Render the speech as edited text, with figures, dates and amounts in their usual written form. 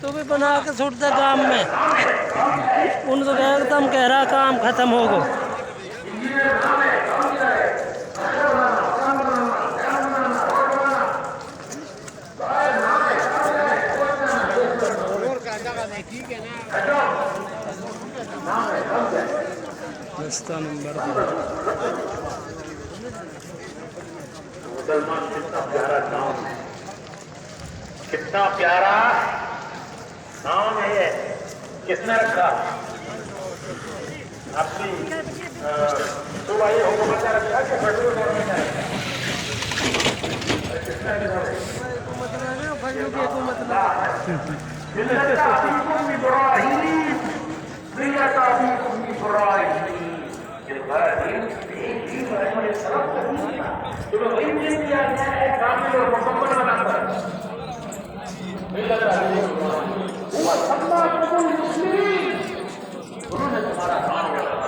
तो भी बना के छुटते काम में उन तो एकदम कह रहा काम खत्म हो गो। रास्ता नंबर 2 मुसलमान कितना प्यारा नाम है, कितना प्यारा नाम है ये। किसने रखा? अपनी सुबह ये हुकूमत ने रखा कि फजलुल गवर्नमेंट ने रखा? तुम्हें वही चीज दिया गया है कामिल और मुकम्मल बनाकर। हुआ सम्माकुल मुस्लिमीन, उन्होंने तुम्हारा नाम रखा।